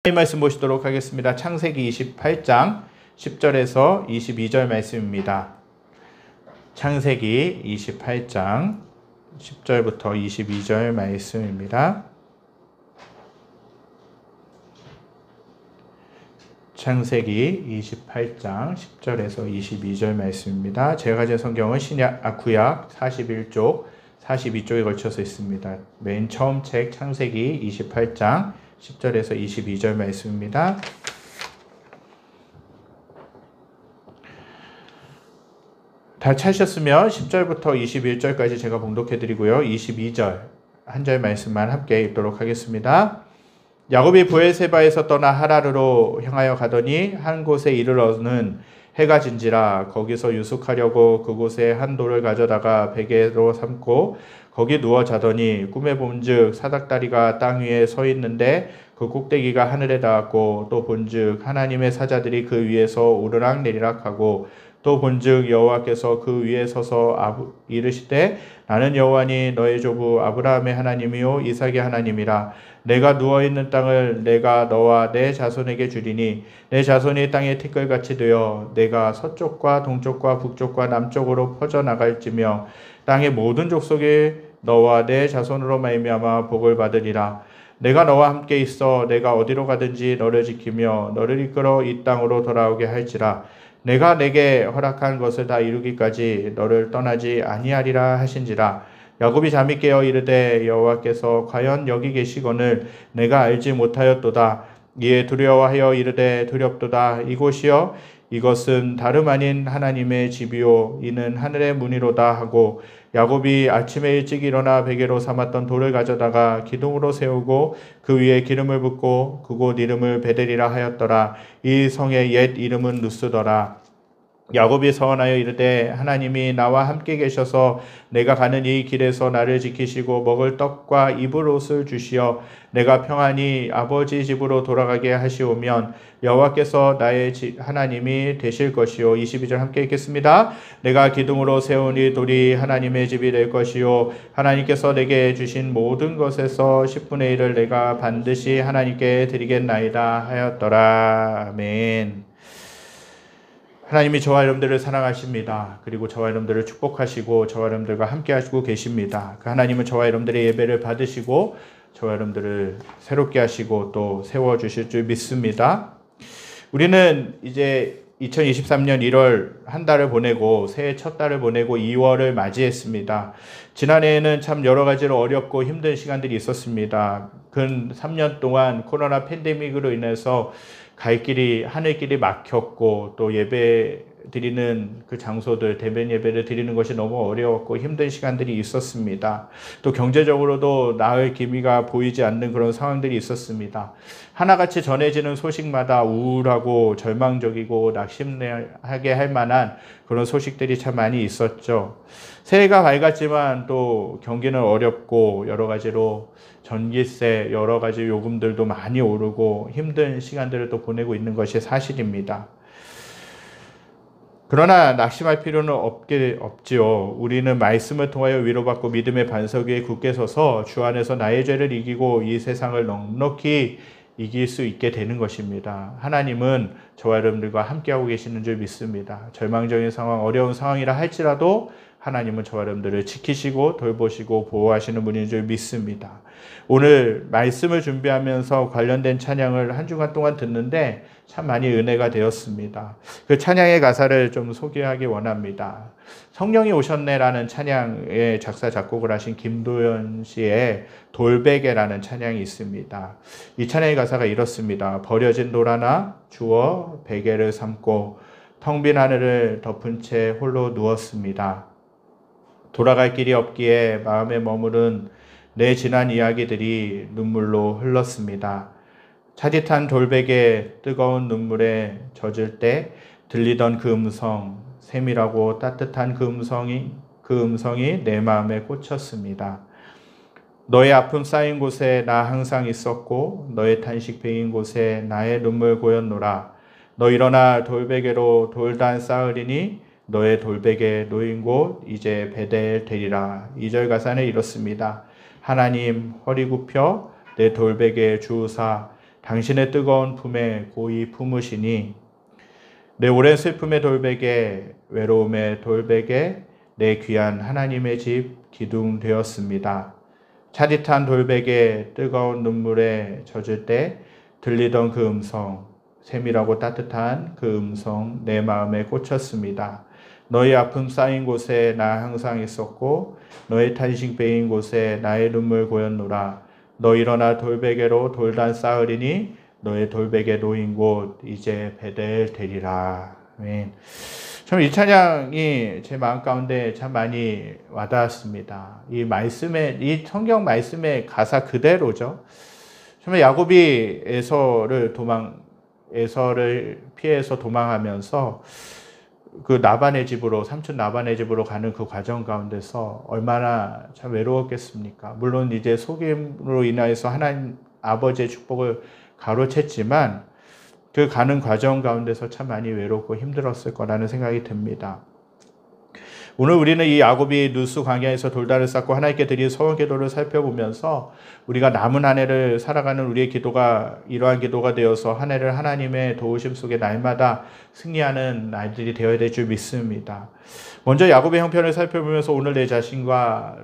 이 말씀 보시도록 하겠습니다. 창세기 28장 10절에서 22절 말씀입니다. 창세기 28장 10절부터 22절 말씀입니다. 창세기 28장 10절에서 22절 말씀입니다. 제가 가진 성경은 구약 41쪽, 42쪽에 걸쳐서 있습니다. 맨 처음 책 창세기 28장 10절에서 22절 말씀입니다. 다 찾으셨으면 10절부터 21절까지 제가 봉독해 드리고요. 22절 한 절 말씀만 함께 읽도록 하겠습니다. 야곱이 브엘세바에서 떠나 하라르로 향하여 가더니 한 곳에 이르러는 해가 진지라. 거기서 유숙하려고 그곳에 한 돌을 가져다가 베개로 삼고 거기 누워 자더니 꿈에 본즉 사닥다리가 땅 위에 서 있는데 그 꼭대기가 하늘에 닿았고 또 본즉 하나님의 사자들이 그 위에서 오르락 내리락 하고 또 본즉 여호와께서 그 위에 서서 이르시되 나는 여호와니 너의 조부 아브라함의 하나님이요 이삭의 하나님이라. 내가 누워있는 땅을 내가 너와 내 자손에게 주리니 내 자손이 땅의 티끌같이 되어 내가 서쪽과 동쪽과 북쪽과 남쪽으로 퍼져나갈지며 땅의 모든 족속이 너와 내 자손으로 말미암아 복을 받으리라. 내가 너와 함께 있어 내가 어디로 가든지 너를 지키며 너를 이끌어 이 땅으로 돌아오게 할지라. 내가 내게 허락한 것을 다 이루기까지 너를 떠나지 아니하리라 하신지라. 야곱이 잠이 깨어 이르되 여호와께서 과연 여기 계시거늘 내가 알지 못하였도다. 이에 두려워하여 이르되 두렵도다. 이곳이여 이것은 다름 아닌 하나님의 집이요 이는 하늘의 문이로다 하고 야곱이 아침에 일찍 일어나 베개로 삼았던 돌을 가져다가 기둥으로 세우고 그 위에 기름을 붓고 그곳 이름을 베델이라 하였더라. 이 성의 옛 이름은 누스더라. 야곱이 서원하여 이르되 하나님이 나와 함께 계셔서 내가 가는 이 길에서 나를 지키시고 먹을 떡과 입을 옷을 주시어 내가 평안히 아버지 집으로 돌아가게 하시오면 여호와께서 나의 하나님이 되실 것이요. 22절 함께 읽겠습니다. 내가 기둥으로 세운 이 돌이 하나님의 집이 될 것이요 하나님께서 내게 주신 모든 것에서 10분의 1을 내가 반드시 하나님께 드리겠나이다 하였더라. 아멘. 하나님이 저와 여러분들을 사랑하십니다. 그리고 저와 여러분들을 축복하시고 저와 여러분들과 함께 하시고 계십니다. 그 하나님은 저와 여러분들의 예배를 받으시고 저와 여러분들을 새롭게 하시고 또 세워주실 줄 믿습니다. 우리는 이제 2023년 1월 한 달을 보내고 새해 첫 달을 보내고 2월을 맞이했습니다. 지난해에는 참 여러 가지로 어렵고 힘든 시간들이 있었습니다. 근 3년 동안 코로나 팬데믹으로 인해서 하늘길이 막혔고 또 예배 드리는 그 장소들, 대면 예배를 드리는 것이 너무 어려웠고 힘든 시간들이 있었습니다. 또 경제적으로도 나을 기미가 보이지 않는 그런 상황들이 있었습니다. 하나같이 전해지는 소식마다 우울하고 절망적이고 낙심하게 할 만한 그런 소식들이 참 많이 있었죠. 새해가 밝았지만 또 경기는 어렵고 여러 가지로 전기세, 여러 가지 요금들도 많이 오르고 힘든 시간들을 또 보내고 있는 것이 사실입니다. 그러나 낙심할 필요는 없지요. 우리는 말씀을 통하여 위로받고 믿음의 반석 위에 굳게 서서 주 안에서 나의 죄를 이기고 이 세상을 넉넉히 이길 수 있게 되는 것입니다. 하나님은 저와 여러분들과 함께하고 계시는 줄 믿습니다. 절망적인 상황, 어려운 상황이라 할지라도 하나님은 저와 여러분들을 지키시고 돌보시고 보호하시는 분인 줄 믿습니다. 오늘 말씀을 준비하면서 관련된 찬양을 한 주간 동안 듣는데 참 많이 은혜가 되었습니다. 그 찬양의 가사를 좀 소개하기 원합니다. 성령이 오셨네라는 찬양의 작사 작곡을 하신 김도연 씨의 돌베개라는 찬양이 있습니다. 이 찬양의 가사가 이렇습니다. 버려진 돌 하나 주워 베개를 삼고 텅 빈 하늘을 덮은 채 홀로 누웠습니다. 돌아갈 길이 없기에 마음에 머무른 내 지난 이야기들이 눈물로 흘렀습니다. 차디탄 돌베개 뜨거운 눈물에 젖을 때 들리던 그 음성, 세밀하고 따뜻한 그 음성이 내 마음에 꽂혔습니다. 너의 아픔 쌓인 곳에 나 항상 있었고 너의 탄식 베인 곳에 나의 눈물 고였노라. 너 일어나 돌베개로 돌단 쌓으리니 너의 돌베개 놓인 곳 이제 베델 되리라. 2절 가사는 이렇습니다. 하나님 허리 굽혀 내 돌베개 주우사 당신의 뜨거운 품에 고이 품으시니 내 오랜 슬픔의 돌베개 외로움의 돌베개 내 귀한 하나님의 집 기둥 되었습니다. 차디탄 돌베개 뜨거운 눈물에 젖을 때 들리던 그 음성 세밀하고 따뜻한 그 음성 내 마음에 꽂혔습니다. 너의 아픔 쌓인 곳에 나 항상 있었고 너의 탄식 베인 곳에 나의 눈물 고였노라. 너 일어나 돌베개로 돌단 쌓으리니 너의 돌베개 놓인 곳 이제 베델 되리라. 아멘. 참 이 찬양이 제 마음 가운데 참 많이 와닿았습니다. 이 말씀의 이 성경 말씀의 가사 그대로죠. 정말 야곱이 에서를 피해서 도망하면서 그 나반의 집으로 삼촌 나반의 집으로 가는 그 과정 가운데서 얼마나 참 외로웠겠습니까? 물론 이제 속임으로 인하여서 하나님 아버지의 축복을 가로챘지만 그 가는 과정 가운데서 참 많이 외롭고 힘들었을 거라는 생각이 듭니다. 오늘 우리는 이 야곱이 누수 광야에서 돌다를 쌓고 하나님께 드린 소원 기도를 살펴보면서 우리가 남은 한 해를 살아가는 우리의 기도가 이러한 기도가 되어서 한 해를 하나님의 도우심 속에 날마다 승리하는 날들이 되어야 될 줄 믿습니다. 먼저 야곱의 형편을 살펴보면서 오늘 내 자신과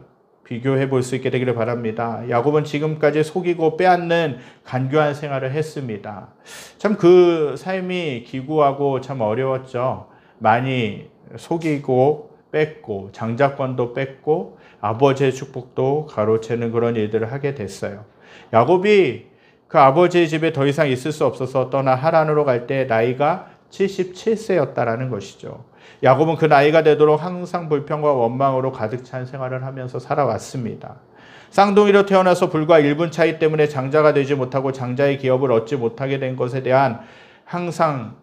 비교해 볼 수 있게 되기를 바랍니다. 야곱은 지금까지 속이고 빼앗는 간교한 생활을 했습니다. 참 그 삶이 기구하고 참 어려웠죠. 많이 속이고 뺏고 장자권도 뺏고 아버지의 축복도 가로채는 그런 일들을 하게 됐어요. 야곱이 그 아버지의 집에 더 이상 있을 수 없어서 떠나 하란으로 갈 때 나이가 77세였다라는 것이죠. 야곱은 그 나이가 되도록 항상 불평과 원망으로 가득 찬 생활을 하면서 살아왔습니다. 쌍둥이로 태어나서 불과 1분 차이 때문에 장자가 되지 못하고 장자의 기업을 얻지 못하게 된 것에 대한 항상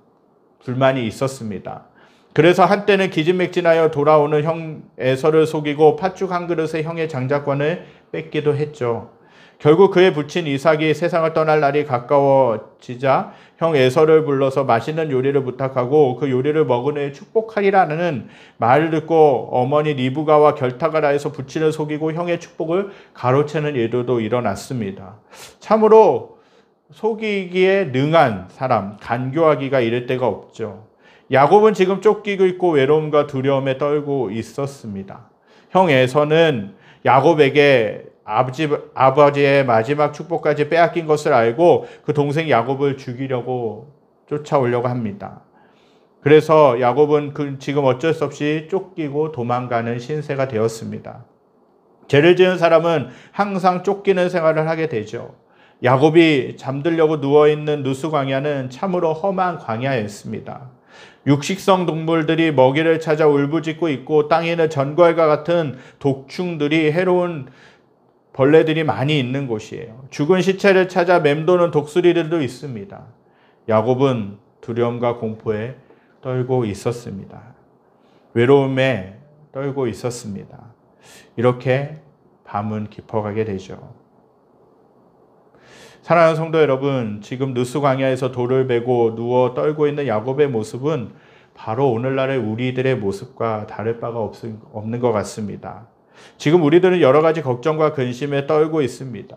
불만이 있었습니다. 그래서 한때는 기진맥진하여 돌아오는 형 에서를 속이고 팥죽 한 그릇에 형의 장자권을 뺏기도 했죠. 결국 그의 부친 이삭이 세상을 떠날 날이 가까워지자 형 에서를 불러서 맛있는 요리를 부탁하고 그 요리를 먹은 후에 축복하리라는 말을 듣고 어머니 리브가와 결탁을 하여서 부친을 속이고 형의 축복을 가로채는 일도 일어났습니다. 참으로 속이기에 능한 사람, 간교하기가 이를 데가 없죠. 야곱은 지금 쫓기고 있고 외로움과 두려움에 떨고 있었습니다. 형 에서는 야곱에게 아버지의 마지막 축복까지 빼앗긴 것을 알고 그 동생 야곱을 죽이려고 쫓아오려고 합니다. 그래서 야곱은 지금 어쩔 수 없이 쫓기고 도망가는 신세가 되었습니다. 죄를 지은 사람은 항상 쫓기는 생활을 하게 되죠. 야곱이 잠들려고 누워있는 누수 광야는 참으로 험한 광야였습니다. 육식성 동물들이 먹이를 찾아 울부짖고 있고 땅에는 전갈과 같은 독충들이 해로운 벌레들이 많이 있는 곳이에요. 죽은 시체를 찾아 맴도는 독수리들도 있습니다. 야곱은 두려움과 공포에 떨고 있었습니다. 외로움에 떨고 있었습니다. 이렇게 밤은 깊어가게 되죠. 사랑하는 성도 여러분, 지금 누수 광야에서 돌을 베고 누워 떨고 있는 야곱의 모습은 바로 오늘날의 우리들의 모습과 다를 바가 없는 것 같습니다. 지금 우리들은 여러 가지 걱정과 근심에 떨고 있습니다.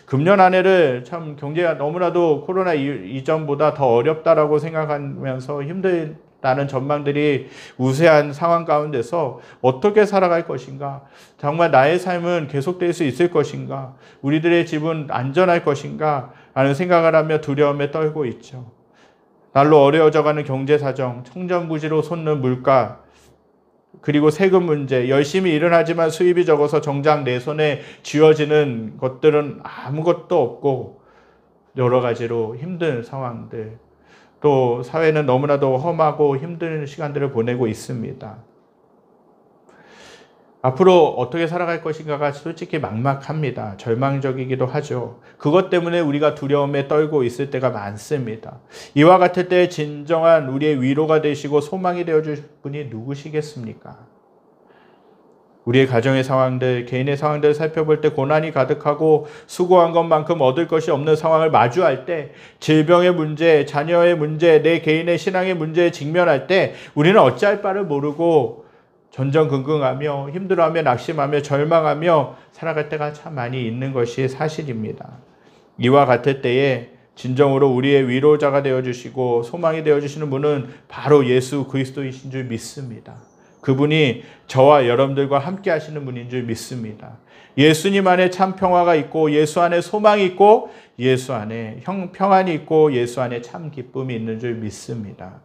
금년 한 해를 참 경제가 너무나도 코로나 이전보다 더 어렵다라고 생각하면서 힘들다는 전망들이 우세한 상황 가운데서 어떻게 살아갈 것인가? 정말 나의 삶은 계속될 수 있을 것인가? 우리들의 집은 안전할 것인가? 라는 생각을 하며 두려움에 떨고 있죠. 날로 어려워져가는 경제 사정, 청정부지로 솟는 물가, 그리고 세금 문제, 열심히 일은 하지만 수입이 적어서 정작 내 손에 쥐어지는 것들은 아무것도 없고 여러 가지로 힘든 상황들, 또 사회는 너무나도 험하고 힘든 시간들을 보내고 있습니다. 앞으로 어떻게 살아갈 것인가가 솔직히 막막합니다. 절망적이기도 하죠. 그것 때문에 우리가 두려움에 떨고 있을 때가 많습니다. 이와 같을 때 진정한 우리의 위로가 되시고 소망이 되어줄 분이 누구시겠습니까? 우리의 가정의 상황들, 개인의 상황들을 살펴볼 때 고난이 가득하고 수고한 것만큼 얻을 것이 없는 상황을 마주할 때, 질병의 문제, 자녀의 문제, 내 개인의 신앙의 문제에 직면할 때 우리는 어찌할 바를 모르고 전전긍긍하며 힘들어하며 낙심하며 절망하며 살아갈 때가 참 많이 있는 것이 사실입니다. 이와 같을 때에 진정으로 우리의 위로자가 되어주시고 소망이 되어주시는 분은 바로 예수 그리스도이신 줄 믿습니다. 그분이 저와 여러분들과 함께 하시는 분인 줄 믿습니다. 예수님 안에 참 평화가 있고 예수 안에 소망이 있고 예수 안에 평안이 있고 예수 안에 참 기쁨이 있는 줄 믿습니다.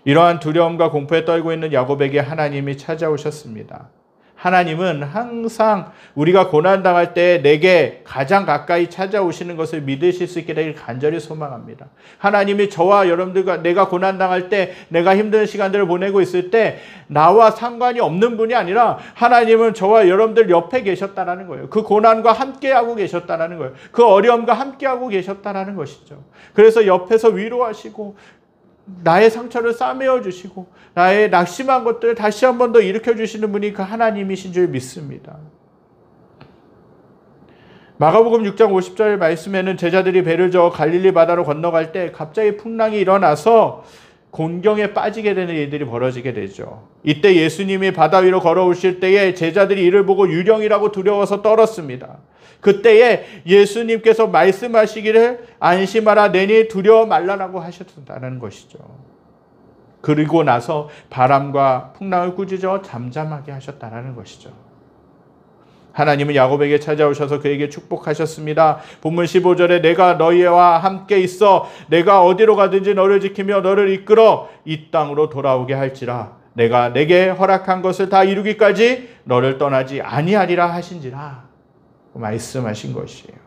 이러한 두려움과 공포에 떨고 있는 야곱에게 하나님이 찾아오셨습니다. 하나님은 항상 우리가 고난당할 때 내게 가장 가까이 찾아오시는 것을 믿으실 수 있게 되길 간절히 소망합니다. 하나님이 저와 여러분들과 내가 고난당할 때, 내가 힘든 시간들을 보내고 있을 때 나와 상관이 없는 분이 아니라 하나님은 저와 여러분들 옆에 계셨다라는 거예요. 그 고난과 함께하고 계셨다라는 거예요. 그 어려움과 함께하고 계셨다라는 것이죠. 그래서 옆에서 위로하시고 나의 상처를 싸매어 주시고 나의 낙심한 것들을 다시 한 번 더 일으켜 주시는 분이 그 하나님이신 줄 믿습니다. 마가복음 6장 50절 말씀에는 제자들이 배를 저어 갈릴리 바다로 건너갈 때 갑자기 풍랑이 일어나서 곤경에 빠지게 되는 일들이 벌어지게 되죠. 이때 예수님이 바다 위로 걸어오실 때에 제자들이 이를 보고 유령이라고 두려워서 떨었습니다. 그때에 예수님께서 말씀하시기를 안심하라 내니 두려워 말라라고 하셨다는 것이죠. 그리고 나서 바람과 풍랑을 꾸짖어 잠잠하게 하셨다는 것이죠. 하나님은 야곱에게 찾아오셔서 그에게 축복하셨습니다. 본문 15절에 내가 너희와 함께 있어 내가 어디로 가든지 너를 지키며 너를 이끌어 이 땅으로 돌아오게 할지라 내가 내게 허락한 것을 다 이루기까지 너를 떠나지 아니하리라 하신지라 말씀하신 것이에요.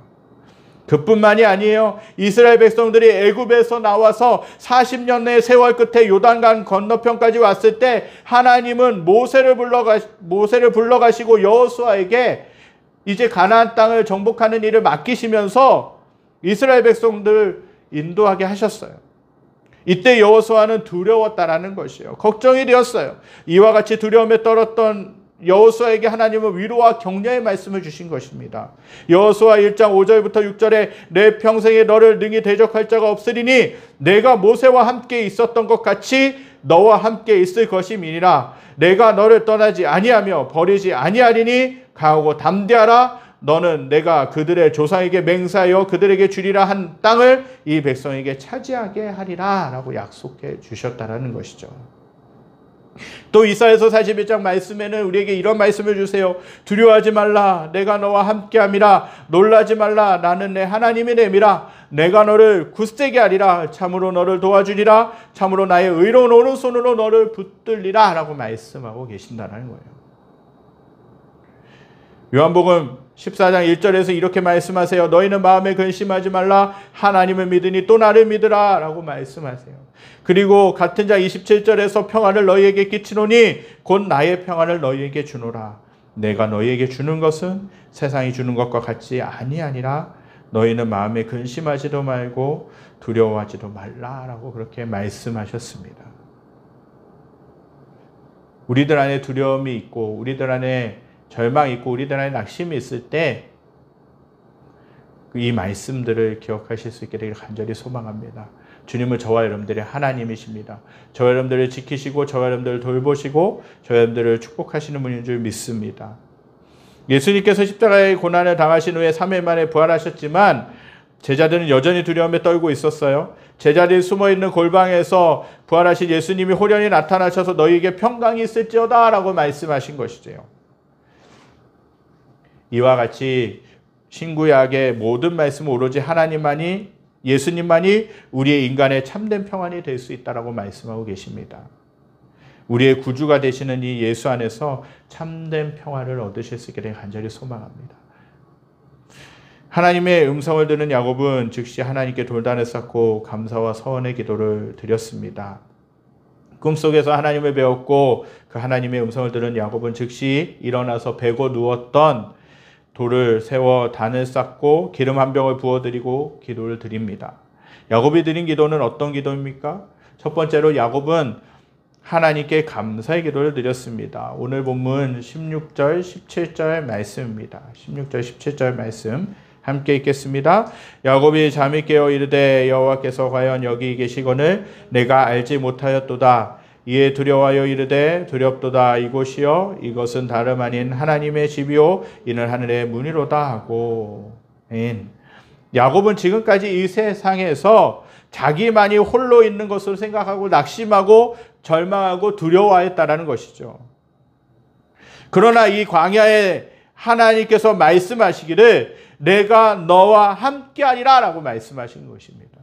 그뿐만이 아니에요. 이스라엘 백성들이 애굽에서 나와서 40년의 세월 끝에 요단강 건너편까지 왔을 때 하나님은 모세를 불러가시고 여호수아에게 이제 가나안 땅을 정복하는 일을 맡기시면서 이스라엘 백성들을 인도하게 하셨어요. 이때 여호수아는 두려웠다라는 것이에요. 걱정이 되었어요. 이와 같이 두려움에 떨었던 여호수아에게 하나님은 위로와 격려의 말씀을 주신 것입니다. 여호수아 1장 5절부터 6절에 내 평생에 너를 능히 대적할 자가 없으리니 내가 모세와 함께 있었던 것 같이 너와 함께 있을 것임이니라. 내가 너를 떠나지 아니하며 버리지 아니하리니 강하고 담대하라. 너는 내가 그들의 조상에게 맹세하여 그들에게 주리라 한 땅을 이 백성에게 차지하게 하리라 라고 약속해 주셨다라는 것이죠. 또 이사야서 41장 말씀에는 우리에게 이런 말씀을 주세요. 두려워하지 말라 내가 너와 함께함이라. 놀라지 말라 나는 내 하나님이 됨이라. 내가 너를 굳세게 하리라. 참으로 너를 도와주리라. 참으로 나의 의로운 오른손으로 너를 붙들리라 라고 말씀하고 계신다는 거예요. 요한복음 14장 1절에서 이렇게 말씀하세요. 너희는 마음에 근심하지 말라. 하나님을 믿으니 또 나를 믿으라 라고 말씀하세요. 그리고 같은 장 27절에서 평안을 너희에게 끼치노니 곧 나의 평안을 너희에게 주노라. 내가 너희에게 주는 것은 세상이 주는 것과 같지 아니하니라. 너희는 마음에 근심하지도 말고 두려워하지도 말라라고 그렇게 말씀하셨습니다. 우리들 안에 두려움이 있고 우리들 안에 절망이 있고 우리들 안에 낙심이 있을 때 이 말씀들을 기억하실 수 있게 되길 간절히 소망합니다. 주님은 저와 여러분들의 하나님이십니다. 저와 여러분들을 지키시고 저와 여러분들을 돌보시고 저와 여러분들을 축복하시는 분인 줄 믿습니다. 예수님께서 십자가의 고난을 당하신 후에 3일 만에 부활하셨지만 제자들은 여전히 두려움에 떨고 있었어요. 제자들이 숨어있는 골방에서 부활하신 예수님이 호련히 나타나셔서 너희에게 평강이 있을지어다 라고 말씀하신 것이죠. 이와 같이 신구약의 모든 말씀은 오로지 하나님만이 예수님만이 우리의 인간의 참된 평안이 될 수 있다라고 말씀하고 계십니다. 우리의 구주가 되시는 이 예수 안에서 참된 평안을 얻으실 수 있게 되길 간절히 소망합니다. 하나님의 음성을 듣는 야곱은 즉시 하나님께 돌단을 쌓고 감사와 서원의 기도를 드렸습니다. 꿈속에서 하나님을 배웠고 그 하나님의 음성을 들은 야곱은 즉시 일어나서 베고 누웠던 돌을 세워 단을 쌓고 기름 한 병을 부어드리고 기도를 드립니다. 야곱이 드린 기도는 어떤 기도입니까? 첫 번째로 야곱은 하나님께 감사의 기도를 드렸습니다. 오늘 본문 16절, 17절 말씀입니다. 16절, 17절 말씀 함께 읽겠습니다. 야곱이 잠이 깨어 이르되 여호와께서 과연 여기 계시거늘 내가 알지 못하였도다. 이에 두려워하여 이르되 두렵도다. 이곳이여 이것은 다름 아닌 하나님의 집이요 이는 하늘의 문이로다 하고. 야곱은 지금까지 이 세상에서 자기만이 홀로 있는 것으로 생각하고 낙심하고 절망하고 두려워했다라는 것이죠. 그러나 이 광야에 하나님께서 말씀하시기를 내가 너와 함께하리라 라고 말씀하신 것입니다.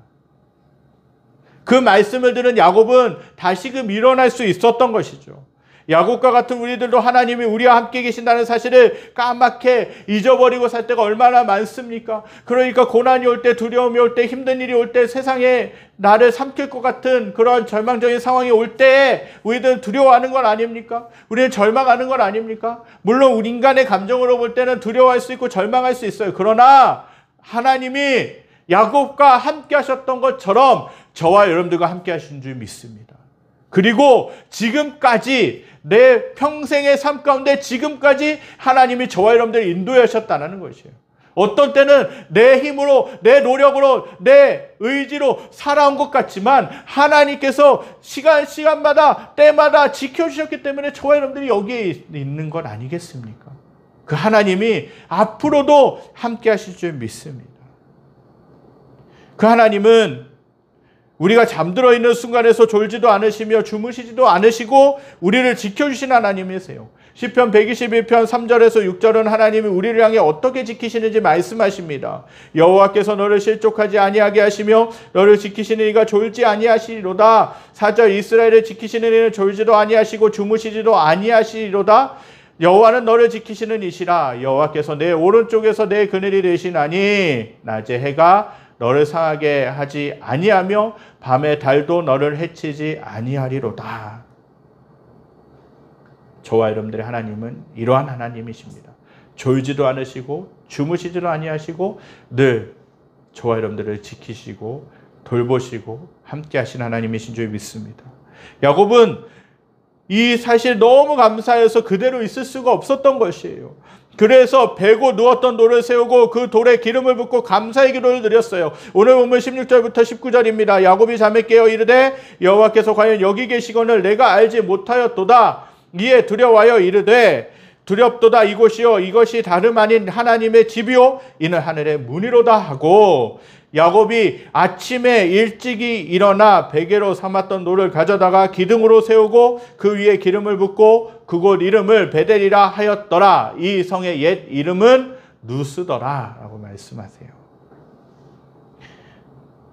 그 말씀을 들은 야곱은 다시금 일어날 수 있었던 것이죠. 야곱과 같은 우리들도 하나님이 우리와 함께 계신다는 사실을 까맣게 잊어버리고 살 때가 얼마나 많습니까? 그러니까 고난이 올 때, 두려움이 올 때, 힘든 일이 올 때, 세상에 나를 삼킬 것 같은 그런 절망적인 상황이 올 때에 우리들은 두려워하는 건 아닙니까? 우리는 절망하는 건 아닙니까? 물론 우리 인간의 감정으로 볼 때는 두려워할 수 있고 절망할 수 있어요. 그러나 하나님이 야곱과 함께 하셨던 것처럼 저와 여러분들과 함께 하신 줄 믿습니다. 그리고 지금까지 내 평생의 삶 가운데 지금까지 하나님이 저와 여러분들을 인도해 하셨다는 것이에요. 어떤 때는 내 힘으로, 내 노력으로, 내 의지로 살아온 것 같지만 하나님께서 시간마다 때마다 지켜주셨기 때문에 저와 여러분들이 여기에 있는 건 아니겠습니까? 그 하나님이 앞으로도 함께 하실 줄 믿습니다. 그 하나님은 우리가 잠들어 있는 순간에서 졸지도 않으시며 주무시지도 않으시고 우리를 지켜주신 하나님이세요. 시편 121편 3절에서 6절은 하나님이 우리를 향해 어떻게 지키시는지 말씀하십니다. 여호와께서 너를 실족하지 아니하게 하시며 너를 지키시는 이가 졸지 아니하시리로다. 4절 이스라엘을 지키시는 이는 졸지도 아니하시고 주무시지도 아니하시리로다. 여호와는 너를 지키시는 이시라. 여호와께서 내 오른쪽에서 내 그늘이 되시나니 낮에 해가 너를 상하게 하지 아니하며 밤에 달도 너를 해치지 아니하리로다. 저와 여러분들의 하나님은 이러한 하나님이십니다. 졸지도 않으시고 주무시지도 아니하시고 늘 저와 여러분들을 지키시고 돌보시고 함께 하신 하나님이신 줄 믿습니다. 야곱은 이 사실 너무 감사해서 그대로 있을 수가 없었던 것이에요. 그래서 베고 누웠던 돌을 세우고 그 돌에 기름을 붓고 감사의 기도를 드렸어요. 오늘 본문 16절부터 19절입니다. 야곱이 잠에 깨어 이르되 여호와께서 과연 여기 계시거늘 내가 알지 못하였도다. 이에 두려워하여 이르되 두렵도다 이곳이요 이것이 다름 아닌 하나님의 집이요 이는 하늘의 문이로다 하고 야곱이 아침에 일찍이 일어나 베개로 삼았던 돌을 가져다가 기둥으로 세우고 그 위에 기름을 붓고 그곳 이름을 베델이라 하였더라. 이 성의 옛 이름은 누스더라 라고 말씀하세요.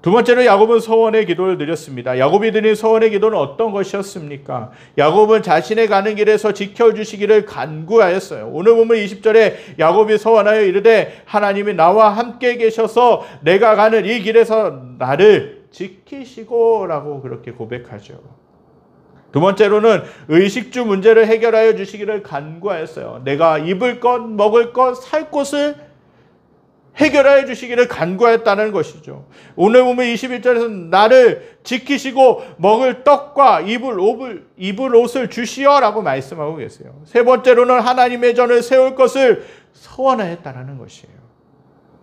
두 번째로 야곱은 서원의 기도를 드렸습니다. 야곱이 드린 서원의 기도는 어떤 것이었습니까? 야곱은 자신의 가는 길에서 지켜주시기를 간구하였어요. 오늘 보면 20절에 야곱이 서원하여 이르되 하나님이 나와 함께 계셔서 내가 가는 이 길에서 나를 지키시고 라고 그렇게 고백하죠. 두 번째로는 의식주 문제를 해결하여 주시기를 간구하였어요. 내가 입을 것, 먹을 것, 살 곳을 해결해 주시기를 간구했다는 것이죠. 오늘 보면 21절에서 나를 지키시고 먹을 떡과 입을 옷을 주시어라고 말씀하고 계세요. 세 번째로는 하나님의 전을 세울 것을 서원하였다는 것이에요.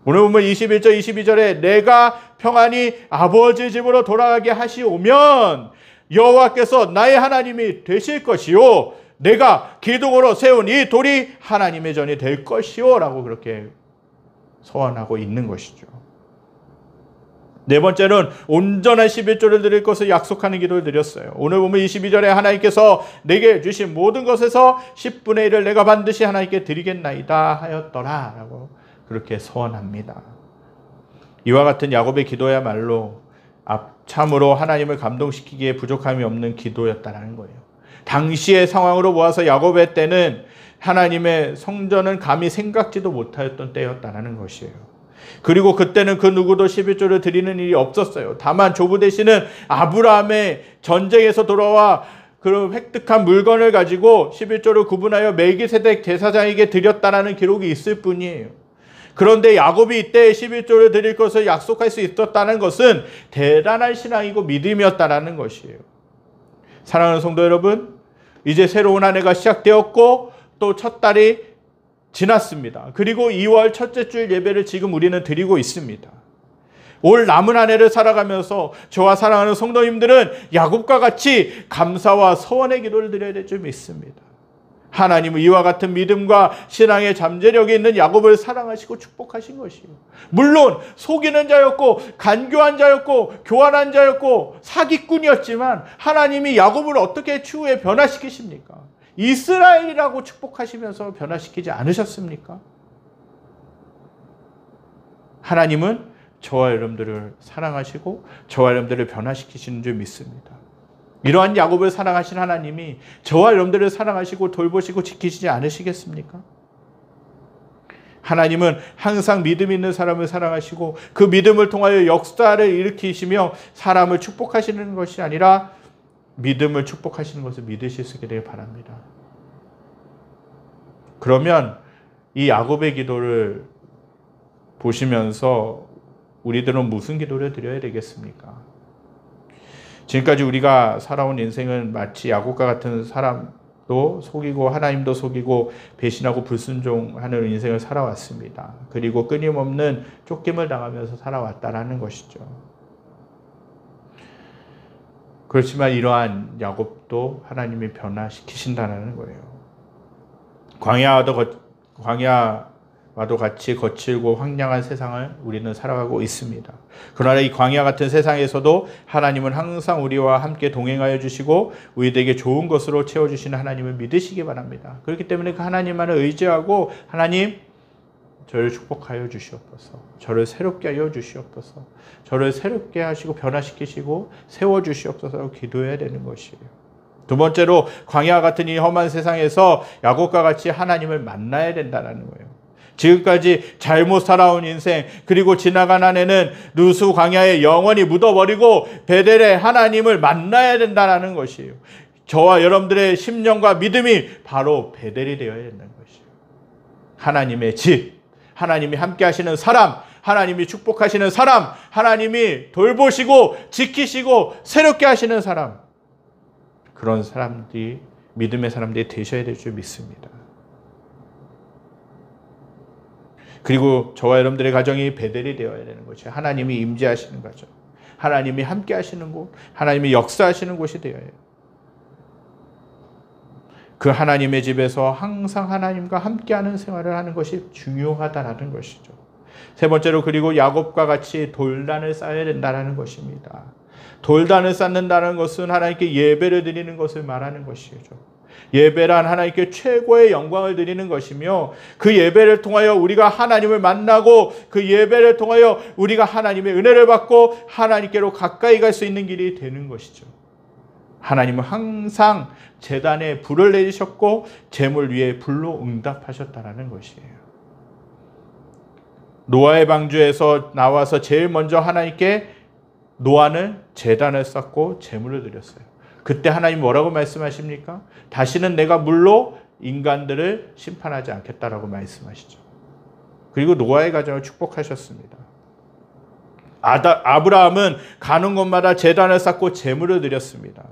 오늘 보면 21절 22절에 내가 평안히 아버지 집으로 돌아가게 하시오면 여호와께서 나의 하나님이 되실 것이요 내가 기둥으로 세운 이 돌이 하나님의 전이 될 것이요 라고 그렇게 서원하고 있는 것이죠. 네 번째는 온전한 11조를 드릴 것을 약속하는 기도를 드렸어요. 오늘 보면 22절에 하나님께서 내게 주신 모든 것에서 10분의 1을 내가 반드시 하나님께 드리겠나이다 하였더라 라고 그렇게 서원합니다. 이와 같은 야곱의 기도야말로 참으로 하나님을 감동시키기에 부족함이 없는 기도였다는 거예요. 당시의 상황으로 모아서 야곱의 때는 하나님의 성전은 감히 생각지도 못하였던 때였다는 것이에요. 그리고 그때는 그 누구도 11조를 드리는 일이 없었어요. 다만 조부 되시는 아브라함의 전쟁에서 돌아와 그 획득한 물건을 가지고 11조를 구분하여 멜기세덱 제사장에게 드렸다라는 기록이 있을 뿐이에요. 그런데 야곱이 이때 11조를 드릴 것을 약속할 수 있었다는 것은 대단한 신앙이고 믿음이었다는 것이에요. 사랑하는 성도 여러분, 이제 새로운 한 해가 시작되었고 또 첫 달이 지났습니다. 그리고 2월 첫째 주일 예배를 지금 우리는 드리고 있습니다. 올 남은 한 해를 살아가면서 저와 사랑하는 성도님들은 야곱과 같이 감사와 서원의 기도를 드려야 될 줄 믿습니다. 하나님은 이와 같은 믿음과 신앙의 잠재력이 있는 야곱을 사랑하시고 축복하신 것이에요. 물론 속이는 자였고 간교한 자였고 교활한 자였고 사기꾼이었지만 하나님이 야곱을 어떻게 추후에 변화시키십니까? 이스라엘이라고 축복하시면서 변화시키지 않으셨습니까? 하나님은 저와 여러분들을 사랑하시고 저와 여러분들을 변화시키시는 줄 믿습니다. 이러한 야곱을 사랑하신 하나님이 저와 여러분들을 사랑하시고 돌보시고 지키시지 않으시겠습니까? 하나님은 항상 믿음 있는 사람을 사랑하시고 그 믿음을 통하여 역사를 일으키시며 사람을 축복하시는 것이 아니라 믿음을 축복하시는 것을 믿으실 수 있게 되길 바랍니다. 그러면 이 야곱의 기도를 보시면서 우리들은 무슨 기도를 드려야 되겠습니까? 지금까지 우리가 살아온 인생은 마치 야곱과 같은 사람도 속이고 하나님도 속이고 배신하고 불순종하는 인생을 살아왔습니다. 그리고 끊임없는 쫓김을 당하면서 살아왔다라는 것이죠. 그렇지만 이러한 야곱도 하나님이 변화시키신다는 거예요. 광야와도 같이 거칠고 황량한 세상을 우리는 살아가고 있습니다. 그러나 이 광야 같은 세상에서도 하나님은 항상 우리와 함께 동행하여 주시고 우리에게 좋은 것으로 채워주시는 하나님을 믿으시기 바랍니다. 그렇기 때문에 그 하나님만을 의지하고 하나님 저를 축복하여 주시옵소서, 저를 새롭게 하여 주시옵소서, 저를 새롭게 하시고 변화시키시고 세워주시옵소서 기도해야 되는 것이에요. 두 번째로 광야 같은 이 험한 세상에서 야곱과 같이 하나님을 만나야 된다는 거예요. 지금까지 잘못 살아온 인생 그리고 지나간 한 해는 누수 광야에 영원히 묻어버리고 베델의 하나님을 만나야 된다는 것이에요. 저와 여러분들의 심령과 믿음이 바로 베델이 되어야 된다는 것이에요. 하나님의 집, 하나님이 함께 하시는 사람, 하나님이 축복하시는 사람, 하나님이 돌보시고 지키시고 새롭게 하시는 사람, 그런 사람들이 믿음의 사람들이 되셔야 될 줄 믿습니다. 그리고 저와 여러분들의 가정이 베델이 되어야 되는 것이에요. 하나님이 임재하시는 가정, 하나님이 함께 하시는 곳, 하나님이 역사하시는 곳이 되어야 해요. 그 하나님의 집에서 항상 하나님과 함께하는 생활을 하는 것이 중요하다라는 것이죠. 세 번째로 그리고 야곱과 같이 돌단을 쌓아야 된다는 것입니다. 돌단을 쌓는다는 것은 하나님께 예배를 드리는 것을 말하는 것이죠. 예배란 하나님께 최고의 영광을 드리는 것이며 그 예배를 통하여 우리가 하나님을 만나고 그 예배를 통하여 우리가 하나님의 은혜를 받고 하나님께로 가까이 갈 수 있는 길이 되는 것이죠. 하나님은 항상 제단에 불을 내리셨고 제물 위에 불로 응답하셨다는 것이에요. 노아의 방주에서 나와서 제일 먼저 하나님께 노아는 제단을 쌓고 제물을 드렸어요. 그때 하나님 뭐라고 말씀하십니까? 다시는 내가 물로 인간들을 심판하지 않겠다라고 말씀하시죠. 그리고 노아의 가정을 축복하셨습니다. 아브라함은 가는 곳마다 제단을 쌓고 제물을 드렸습니다.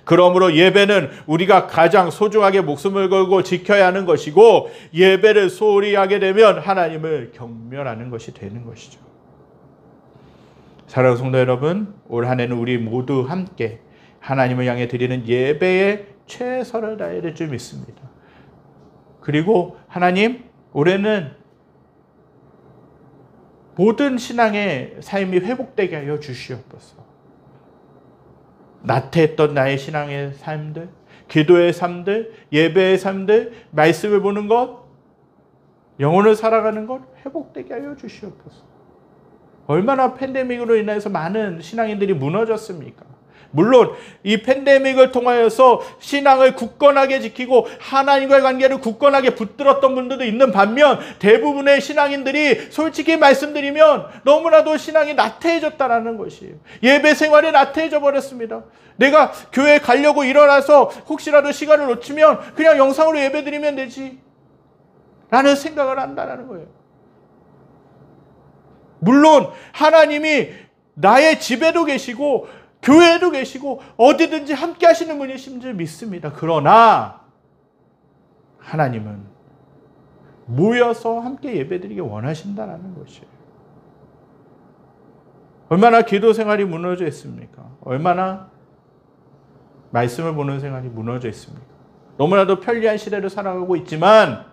그러므로 예배는 우리가 가장 소중하게 목숨을 걸고 지켜야 하는 것이고 예배를 소홀히 하게 되면 하나님을 경멸하는 것이 되는 것이죠. 사랑하는 성도 여러분, 올 한 해는 우리 모두 함께 하나님을 향해 드리는 예배에 최선을 다해야 될 줄 믿습니다. 그리고 하나님, 올해는 모든 신앙의 삶이 회복되게 하여 주시옵소서. 나태했던 나의 신앙의 삶들, 기도의 삶들, 예배의 삶들, 말씀을 보는 것, 영혼을 살아가는 것 회복되게 하여 주시옵소서. 얼마나 팬데믹으로 인해서 많은 신앙인들이 무너졌습니까? 물론 이 팬데믹을 통하여서 신앙을 굳건하게 지키고 하나님과의 관계를 굳건하게 붙들었던 분들도 있는 반면 대부분의 신앙인들이 솔직히 말씀드리면 너무나도 신앙이 나태해졌다는 것이에요. 예배 생활이 나태해져 버렸습니다. 내가 교회에 가려고 일어나서 혹시라도 시간을 놓치면 그냥 영상으로 예배드리면 되지 라는 생각을 한다는 거예요. 물론 하나님이 나의 집에도 계시고 교회에도 계시고 어디든지 함께 하시는 분이신 줄 믿습니다. 그러나 하나님은 모여서 함께 예배드리기 원하신다는 것이에요. 얼마나 기도 생활이 무너져 있습니까? 얼마나 말씀을 보는 생활이 무너져 있습니까? 너무나도 편리한 시대를 살아가고 있지만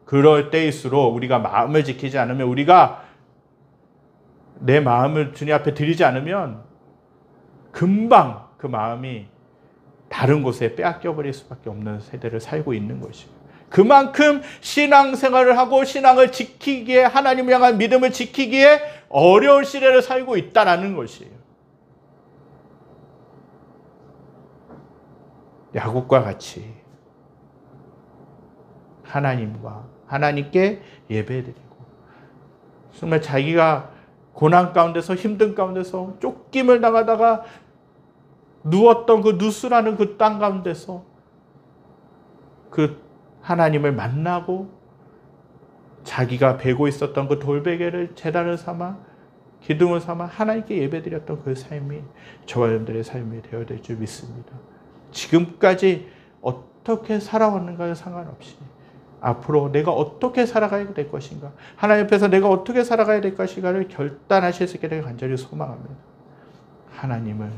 그럴 때일수록 우리가 마음을 지키지 않으면, 우리가 내 마음을 주님 앞에 드리지 않으면 금방 그 마음이 다른 곳에 빼앗겨 버릴 수밖에 없는 세대를 살고 있는 것이에요. 그만큼 신앙생활을 하고 신앙을 지키기에, 하나님을 향한 믿음을 지키기에 어려운 시대를 살고 있다는 것이에요. 야곱과 같이 하나님께 예배드리고, 정말 자기가 고난 가운데서, 힘든 가운데서, 쫓김을 당하다가 누웠던 그 누스라는 그 땅 가운데서 그 하나님을 만나고 자기가 베고 있었던 그 돌베개를 제단을 삼아, 기둥을 삼아 하나님께 예배드렸던 그 삶이 저와 여러분들의 삶이 되어야 될 줄 믿습니다. 지금까지 어떻게 살아왔는가에 상관없이 앞으로 내가 어떻게 살아가야 될 것인가, 하나님 앞에서 내가 어떻게 살아가야 될 것인가를 결단하실 수 있게 되길 간절히 소망합니다. 하나님을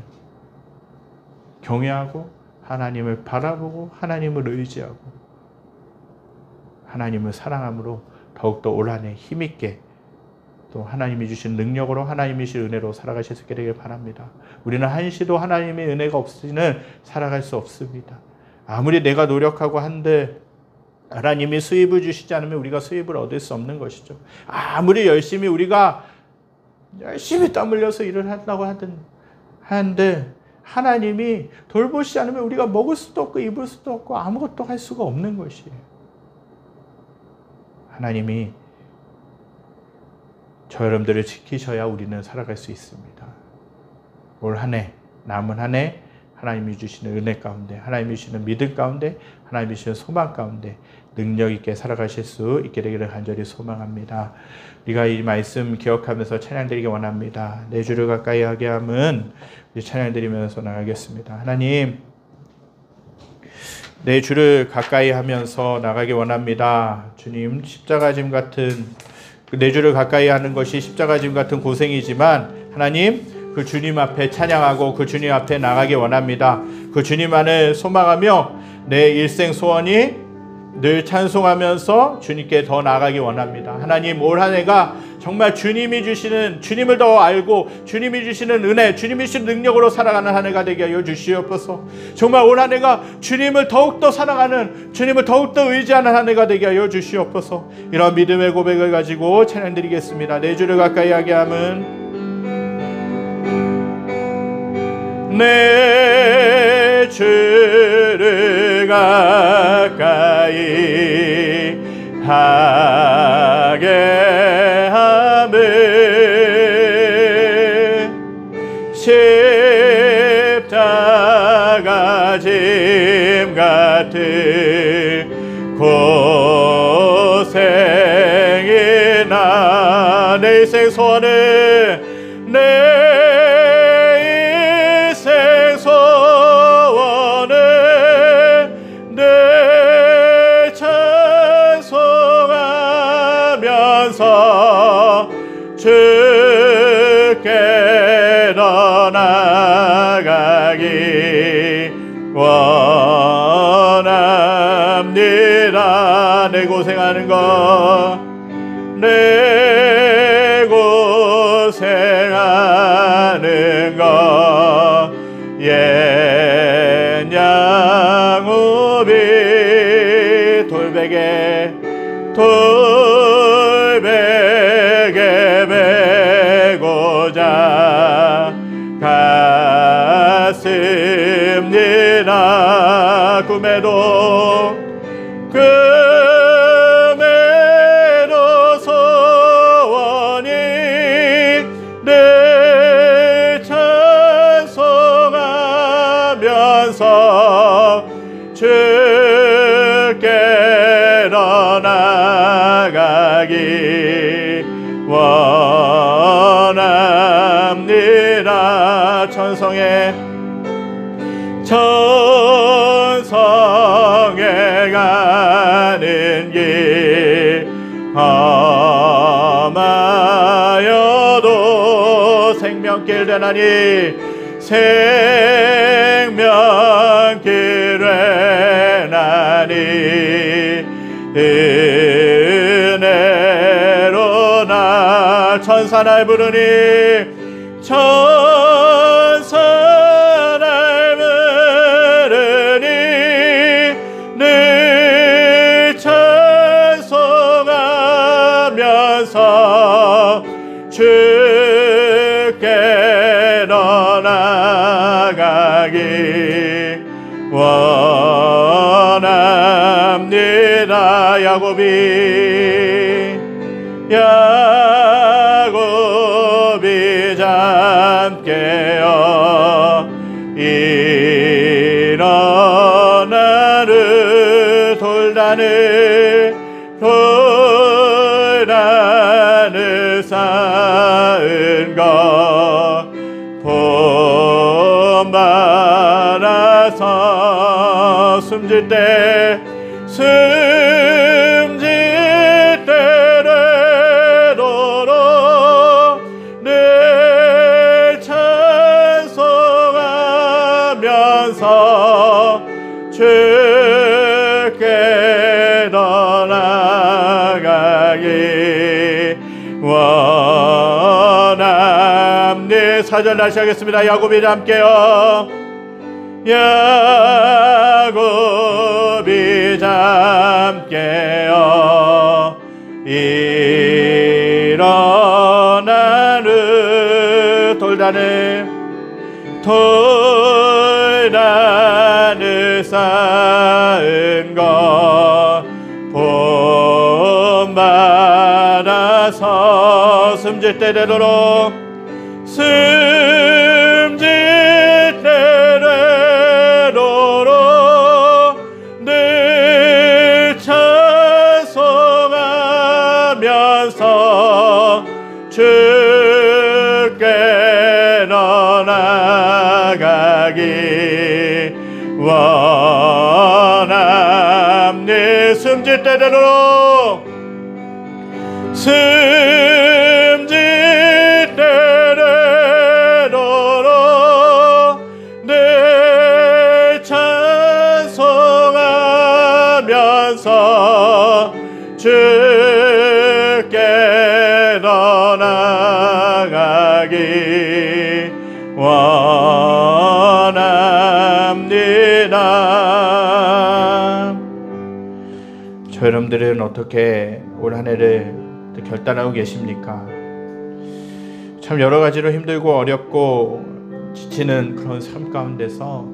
경외하고 하나님을 바라보고 하나님을 의지하고 하나님을 사랑함으로 더욱더 올 한 해 힘있게, 또 하나님이 주신 능력으로, 하나님이 주신 은혜로 살아가실 수 있게 되길 바랍니다. 우리는 한시도 하나님의 은혜가 없이는 살아갈 수 없습니다. 아무리 내가 노력하고 한들 하나님이 수입을 주시지 않으면 우리가 수입을 얻을 수 없는 것이죠. 아무리 우리가 열심히 땀 흘려서 일을 한다고 하는데 하나님이 돌보시지 않으면 우리가 먹을 수도 없고 입을 수도 없고 아무것도 할 수가 없는 것이에요. 하나님이 저 여러분들을 지키셔야 우리는 살아갈 수 있습니다. 올 한 해, 남은 한 해 하나님이 주시는 은혜 가운데, 하나님이 주시는 믿음 가운데, 하나님이 주시는 소망 가운데 능력 있게 살아가실 수 있게 되기를 간절히 소망합니다. 우리가 이 말씀 기억하면서 찬양드리기 원합니다. 내 주를 가까이 하게 함은 우리 찬양드리면서 나가겠습니다. 하나님, 내 주를 가까이 하면서 나가기 원합니다. 주님, 십자가짐 같은 내 주를 가까이 하는 것이 십자가짐 같은 고생이지만 하나님, 그 주님 앞에 찬양하고 그 주님 앞에 나가기 원합니다. 그 주님만을 소망하며 내 일생 소원이 늘 찬송하면서 주님께 더 나아가기 원합니다. 하나님, 올 한 해가 정말 주님이 주시는, 주님을 더 알고 주님이 주시는 은혜, 주님이 주시는 능력으로 살아가는 한 해가 되게 하여 주시옵소서. 정말 올 한 해가 주님을 더욱더 사랑하는, 주님을 더욱더 의지하는 한 해가 되게 하여 주시옵소서. 이런 믿음의 고백을 가지고 찬양드리겠습니다. 내 주를 가까이 하게 함은 내 주를 가까이 하게 함은 십자가 짐 같은 고생이나 내 일생 소원은 내 주께로 나가기 원합니다. 내 고생하는 것, 내 고생하는 것, 옛 양우비 돌베개 베고자 갔습니다. 꿈에도 소원이 늘 찬송하면서 주께로 나가기 원합니다. 천성에 가는 길 험하여도 생명길 되나니 생명길에 돌다니 은혜로 날 천사 날 부르니 천사 날 부르니 늘 찬송하면서 주께로 나가기 원합니다. 야곱이 잠깨어 일어나를 돌다늘 쌓은 것 본받아서 숨질 때로로 늘 찬송하면서 주께 더 나가기 원합니다. 4절 다시 하겠습니다. 야곱이 잠깨어 야곱이 잠깨어 일어나는 돌다늘 쌓은 것 본받아서 숨질 때되도록 늘 찬송하면서 주께 나가기 원합니다. 숨질 때되도록 늘 찬송하면서 주께 더 나가기 원합니다. 저 여러분들은 어떻게 올 한 해를 결단하고 계십니까? 참 여러 가지로 힘들고 어렵고 지치는 그런 삶 가운데서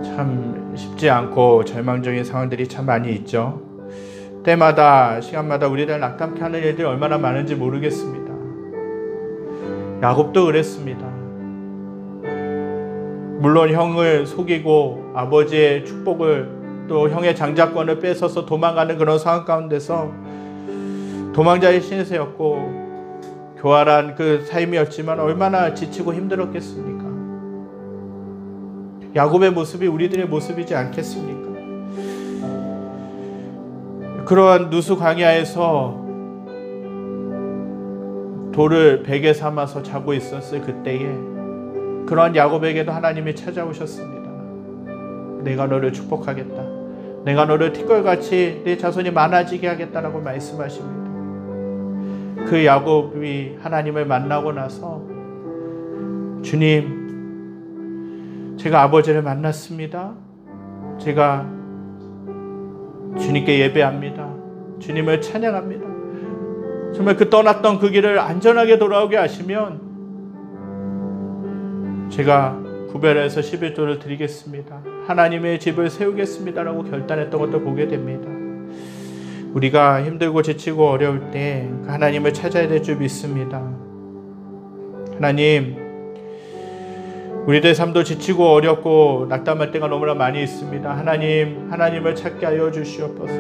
참 쉽지 않고 절망적인 상황들이 참 많이 있죠. 때마다 시간마다 우리를 낙담케 하는 일들이 얼마나 많은지 모르겠습니다. 야곱도 그랬습니다. 물론 형을 속이고 아버지의 축복을 또 형의 장자권을 뺏어서 도망가는 그런 상황 가운데서 도망자의 신세였고 교활한 그 삶이었지만 얼마나 지치고 힘들었겠습니까? 야곱의 모습이 우리들의 모습이지 않겠습니까? 그러한 누수 광야에서 돌을 베개 삼아서 자고 있었을 그때에 그러한 야곱에게도 하나님이 찾아오셨습니다. 내가 너를 축복하겠다. 내가 너를 티끌같이 내 자손이 많아지게 하겠다라고 말씀하십니다. 그 야곱이 하나님을 만나고 나서 주님, 제가 아버지를 만났습니다. 제가 주님께 예배합니다. 주님을 찬양합니다. 정말 그 떠났던 그 길을 안전하게 돌아오게 하시면 제가 구별해서 11조를 드리겠습니다. 하나님의 집을 세우겠습니다라고 결단했던 것도 보게 됩니다. 우리가 힘들고 지치고 어려울 때 하나님을 찾아야 될 줄 믿습니다. 하나님, 우리들 삶도 지치고 어렵고 낙담할 때가 너무나 많이 있습니다. 하나님, 하나님을 찾게 하여 주시옵소서.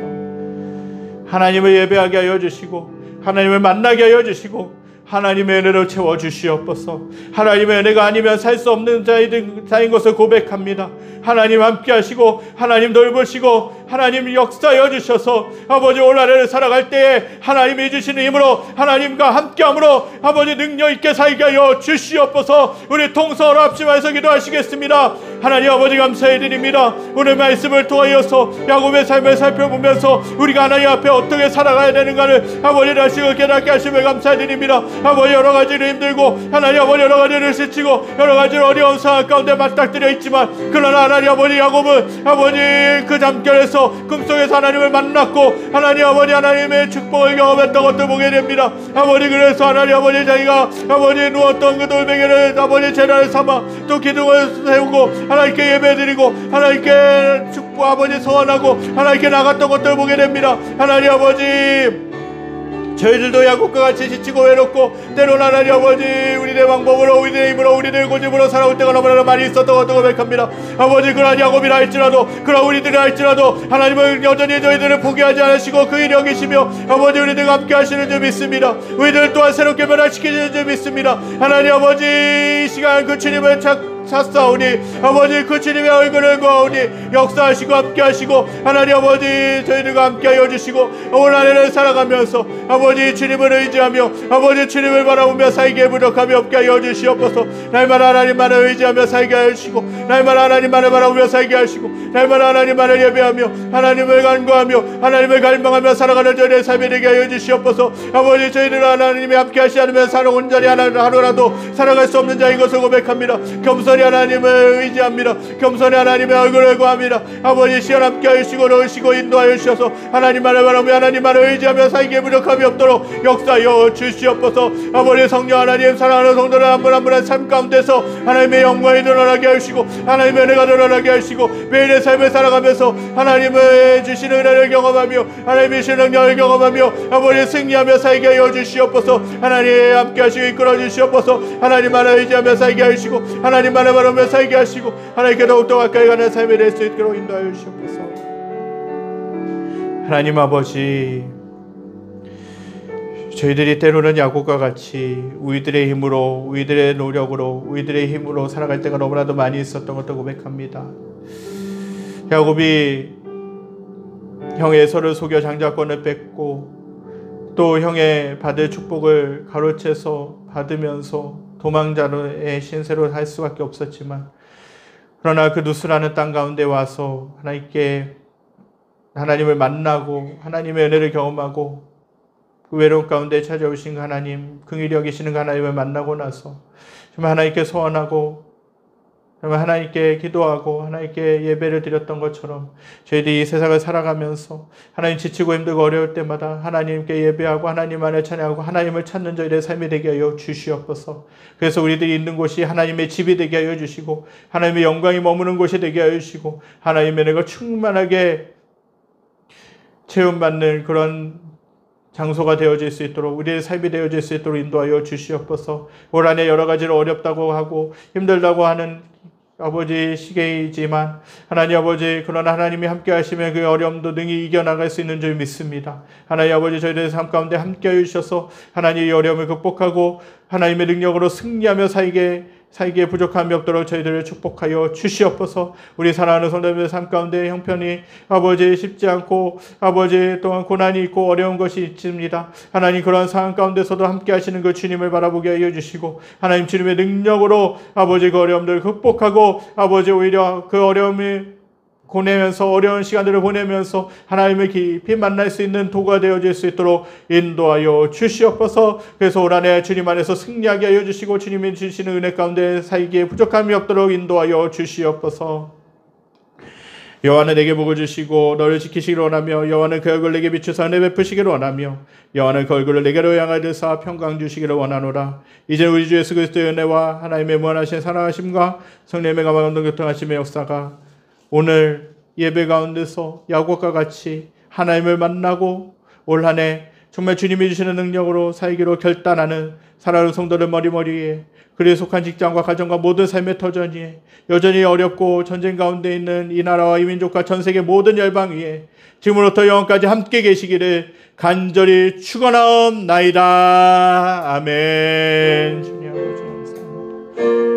하나님을 예배하게 하여 주시고 하나님을 만나게 하여 주시고 하나님의 은혜로 채워주시옵소서. 하나님의 은혜가 아니면 살 수 없는 자인 것을 고백합니다. 하나님 함께 하시고 하나님 돌보시고 하나님 역사하여 주셔서 아버지 올 한해를 살아갈 때에 하나님이 주시는 힘으로 하나님과 함께함으로 아버지 능력 있게 살게 하여 주시옵소서. 우리 통성으로 합심해서 기도하시겠습니다. 하나님 아버지 감사해 드립니다. 오늘 말씀을 통하여서 야곱의 삶을 살펴보면서 우리가 하나님 앞에 어떻게 살아가야 되는가를 아버지 다시 깨닫게 하심을 감사해 드립니다. 아버지 여러 가지로 힘들고 하나님 아버지 여러 가지를 스치고 여러 가지로 어려운 상황 가운데 맞닥뜨려 있지만, 그러나 하나님 아버지 야곱은 아버지 그 잠결에서 꿈속에서 하나님을 만났고 하나님 아버지 하나님의 축복을 경험했던 것도 보게 됩니다. 아버지 그래서 하나님 아버지 자기가 아버지 누웠던 그 돌베개를 아버지 제단을 삼아 또 기둥을 세우고 하나님께 예배드리고 하나님께 축복 아버지 소원하고 하나님께 나갔던 것들 보게 됩니다. 하나님 아버지 저희들도 야곱과 같이 지치고 외롭고 때로는 하나님 아버지 우리의 방법으로 우리의 힘으로 우리의 고집으로 살아올 때가 너무나 많이 있었던 것도 고백합니다. 아버지 그러한 야곱이라 할지라도 그러한 우리들이라 할지라도 하나님은 여전히 저희들을 포기하지 않으시고 그 일을 여기시며 아버지 우리들과 함께 하시는 줄 믿습니다. 우리들 또한 새롭게 변화시키시는 줄 믿습니다. 하나님 아버지 이 시간 그 주님을 찾사오니 아버지 그 주님의 얼굴을 보아오니 역사하시고 함께하시고 하나님 아버지 저희들과 함께하여 주시고 오늘 한 해를 살아가면서 아버지 주님을 의지하며 아버지 주님을 바라보며 살기에 부족함이 없게 하여 주시옵소서. 날마다 하나님만을 의지하며 살게 하시고 날마다 하나님만을 바라보며 살게 하시고 날마다 하나님만을 예배하며 하나님을 간구하며 하나님을 갈망하며 살아가는 저희의 삶이 되게 하여 주시옵소서. 아버지 저희들은 하나님이 함께하시지 않으면 온전히 하루라도 살아갈 수 없는 자인 것을 고백합니다. 겸손히 하나님을 의지합니다. 겸손히 하나님의 얼굴을 구합니다. 아버지 시간 함께 하시고 넣으시고 인도하여 주셔서 하나님만을 바라보며 하나님만을 의지하며 살기에 부족함이 없도록 역사하여 주시옵소서. 아버지 성령 하나님 사랑하는 성도들 한 분 한 분의 삶 가운데서 하나님의 영광이 드러나게 하시고 하나님의 은혜가 드러나게 하시고 매일의 삶을 살아가면서 하나님의 주시는 은혜를 경험하며 하나님의 주시는 능력을 경험하며 아버지 승리하며 살게 하여 주시옵소서. 하나님 함께 하시고 이끌어 주시옵소서. 하나님만을 의지하며 살게 하시고 하나님만을 바라보며 살게 하시고 하나님께 더욱더 가까이 가는 삶이 될 수 있도록 인도하여 주시옵소서. 하나님 아버지 저희들이 때로는 야곱과 같이 우리들의 힘으로 우리들의 노력으로 우리들의 힘으로 살아갈 때가 너무나도 많이 있었던 것도 고백합니다. 야곱이 형의 에서를 속여 장자권을 뺏고 또 형의 받을 축복을 가로채서 받으면서 도망자의 신세로 할 수밖에 없었지만, 그러나 그 누스라는 땅 가운데 와서 하나님을 만나고 하나님의 은혜를 경험하고 그 외로움 가운데 찾아오신 하나님, 긍휼히 여기시는 하나님을 만나고 나서 정말 하나님께 소원하고 정말 하나님께 기도하고 하나님께 예배를 드렸던 것처럼 저희들이 이 세상을 살아가면서 하나님 지치고 힘들고 어려울 때마다 하나님께 예배하고 하나님만을 찬양하고 하나님을 찾는 저희들의 삶이 되게 하여 주시옵소서. 그래서 우리들이 있는 곳이 하나님의 집이 되게 하여 주시고 하나님의 영광이 머무는 곳이 되게 하여 주시고 하나님의 은혜가 충만하게 체험받는 그런 장소가 되어질 수 있도록 우리의 삶이 되어질 수 있도록 인도하여 주시옵소서. 올 한해 여러 가지로 어렵다고 하고 힘들다고 하는 아버지 시기이지만 하나님 아버지 그러나 하나님이 함께 하시면 그 어려움도 능히 이겨나갈 수 있는 줄 믿습니다. 하나님 아버지 저희들의 삶 가운데 함께 해주셔서 하나님의 어려움을 극복하고 하나님의 능력으로 승리하며 살기에 부족함이 없도록 저희들을 축복하여 주시옵소서. 우리 사랑하는 성도님의 삶 가운데 형편이 아버지 쉽지 않고 아버지 또한 고난이 있고 어려운 것이 있습니다. 하나님 그러한 상황 가운데서도 함께 하시는 그 주님을 바라보게 하여 주시고 하나님 주님의 능력으로 아버지 그 어려움들을 극복하고 아버지 오히려 그 어려움을 보내면서 어려운 시간들을 보내면서 하나님을 깊이 만날 수 있는 도구가 되어질 수 있도록 인도하여 주시옵소서. 그래서 올 한해 주님 안에서 승리하게 하여 주시고 주님이 주시는 은혜 가운데 살기에 부족함이 없도록 인도하여 주시옵소서. 여호와는 내게 복을 주시고 너를 지키시기를 원하며 여호와는 그 얼굴을 내게 비추사 은혜 베푸시기를 원하며 여호와는 그 얼굴을 내게로 향하여 드사 평강 주시기를 원하노라. 이제 우리 주 예수 그리스도의 은혜와 하나님의 무한하신 사랑하심과 성령의 감화 교통하심의 역사가 오늘 예배 가운데서 야곱과 같이 하나님을 만나고 올 한 해 정말 주님이 주시는 능력으로 살기로 결단하는 사랑하는 성도들 머리머리에 그리에 속한 직장과 가정과 모든 삶의 터전이 여전히 어렵고 전쟁 가운데 있는 이 나라와 이 민족과 전 세계 모든 열방 위에 지금으로부터 영원까지 함께 계시기를 간절히 축원하옵나이다. 아멘. 주님 아버지 감사합니다.